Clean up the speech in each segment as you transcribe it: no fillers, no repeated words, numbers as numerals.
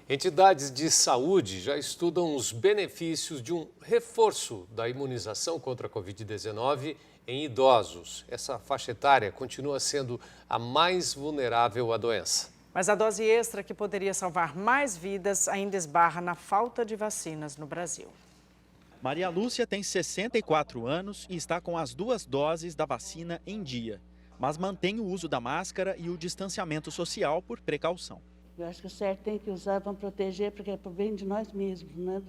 Entidades de saúde já estudam os benefícios de um reforço da imunização contra a Covid-19 em idosos. Essa faixa etária continua sendo a mais vulnerável à doença. Mas a dose extra, que poderia salvar mais vidas, ainda esbarra na falta de vacinas no Brasil. Maria Lúcia tem 64 anos e está com as 2 doses da vacina em dia, mas mantém o uso da máscara e o distanciamento social por precaução. Eu acho que o certo tem que usar para proteger, porque é para o bem de nós mesmos, né?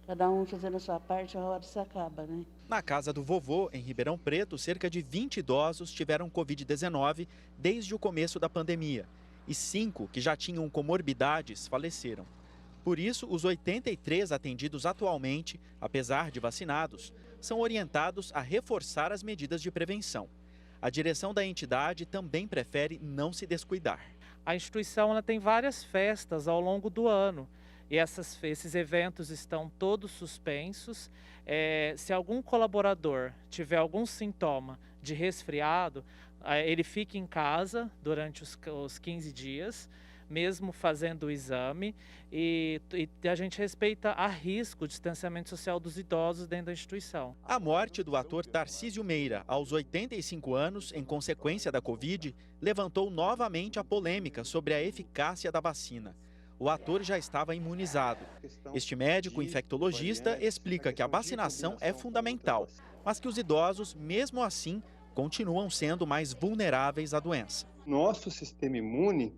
Cada um fazendo a sua parte, a hora se acaba, né? Na casa do vovô, em Ribeirão Preto, cerca de 20 idosos tiveram Covid-19 desde o começo da pandemia. E 5 que já tinham comorbidades faleceram. Por isso, os 83 atendidos atualmente, apesar de vacinados, são orientados a reforçar as medidas de prevenção. A direção da entidade também prefere não se descuidar. A instituição ela tem várias festas ao longo do ano e esses eventos estão todos suspensos. Se algum colaborador tiver algum sintoma de resfriado, ele fica em casa durante os 15 dias, mesmo fazendo o exame, e a gente respeita a risco o distanciamento social dos idosos dentro da instituição. A morte do ator Tarcísio Meira, aos 85 anos, em consequência da Covid, levantou novamente a polêmica sobre a eficácia da vacina. O ator já estava imunizado. Este médico infectologista explica que a vacinação é fundamental, mas que os idosos, mesmo assim, continuam sendo mais vulneráveis à doença. Nosso sistema imune,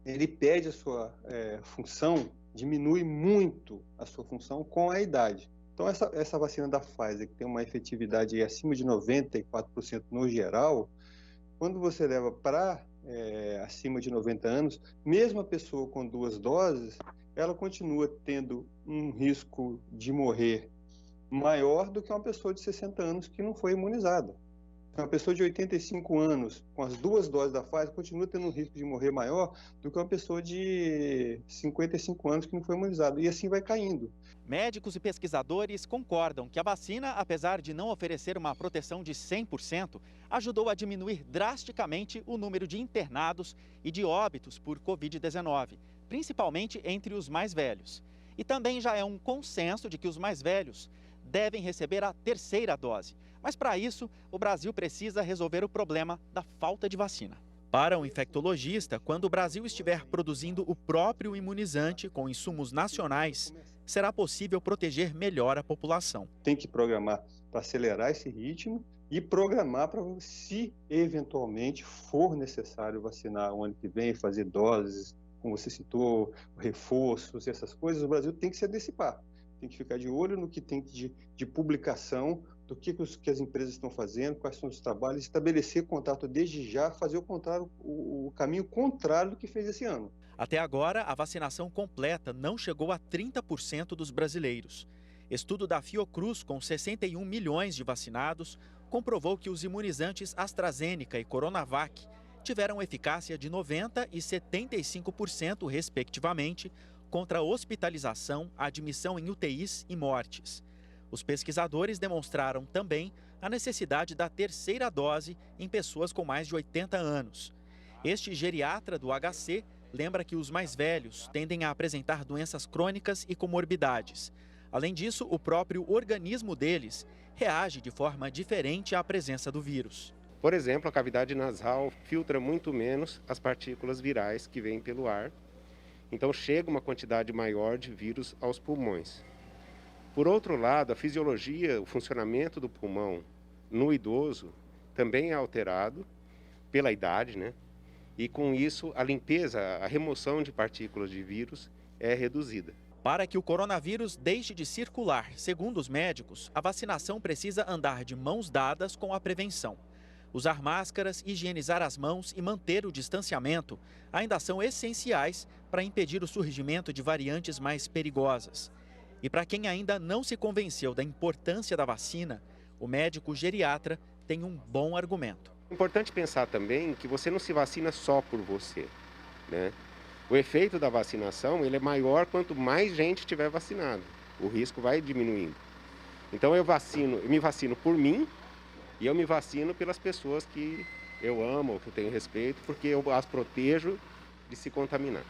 ele perde a sua função, diminui muito a sua função com a idade. Então, essa vacina da Pfizer, que tem uma efetividade acima de 94% no geral, quando você leva para acima de 90 anos, mesmo a pessoa com 2 doses, ela continua tendo um risco de morrer maior do que uma pessoa de 60 anos que não foi imunizada. Uma pessoa de 85 anos, com as 2 doses da Pfizer, continua tendo um risco de morrer maior do que uma pessoa de 55 anos que não foi imunizada. E assim vai caindo. Médicos e pesquisadores concordam que a vacina, apesar de não oferecer uma proteção de 100%, ajudou a diminuir drasticamente o número de internados e de óbitos por Covid-19, principalmente entre os mais velhos. E também já é um consenso de que os mais velhos devem receber a 3ª dose. Mas para isso, o Brasil precisa resolver o problema da falta de vacina. Para o infectologista, quando o Brasil estiver produzindo o próprio imunizante com insumos nacionais, será possível proteger melhor a população. Tem que programar para acelerar esse ritmo e programar para, se eventualmente for necessário vacinar o ano que vem, fazer doses, como você citou, reforços, essas coisas, o Brasil tem que se antecipar. Tem que ficar de olho no que tem de publicação, do que as empresas estão fazendo, quais são os trabalhos, estabelecer contato desde já, fazer o caminho contrário do que fez esse ano. Até agora, a vacinação completa não chegou a 30% dos brasileiros. Estudo da Fiocruz, com 61 milhões de vacinados, comprovou que os imunizantes AstraZeneca e Coronavac tiveram eficácia de 90% e 75%, respectivamente, contra hospitalização, admissão em UTIs e mortes. Os pesquisadores demonstraram também a necessidade da 3ª dose em pessoas com mais de 80 anos. Este geriatra do HC lembra que os mais velhos tendem a apresentar doenças crônicas e comorbidades. Além disso, o próprio organismo deles reage de forma diferente à presença do vírus. Por exemplo, a cavidade nasal filtra muito menos as partículas virais que vêm pelo ar. Então chega uma quantidade maior de vírus aos pulmões. Por outro lado, a fisiologia, o funcionamento do pulmão no idoso também é alterado pela idade, né? E com isso a limpeza, a remoção de partículas de vírus é reduzida. Para que o coronavírus deixe de circular, segundo os médicos, a vacinação precisa andar de mãos dadas com a prevenção. Usar máscaras, higienizar as mãos e manter o distanciamento ainda são essenciais para impedir o surgimento de variantes mais perigosas. E para quem ainda não se convenceu da importância da vacina, o médico geriatra tem um bom argumento. É importante pensar também que você não se vacina só por você, né? O efeito da vacinação ele é maior quanto mais gente estiver vacinado. O risco vai diminuindo. Então eu me vacino por mim e eu me vacino pelas pessoas que eu amo, que eu tenho respeito, porque eu as protejo de se contaminar.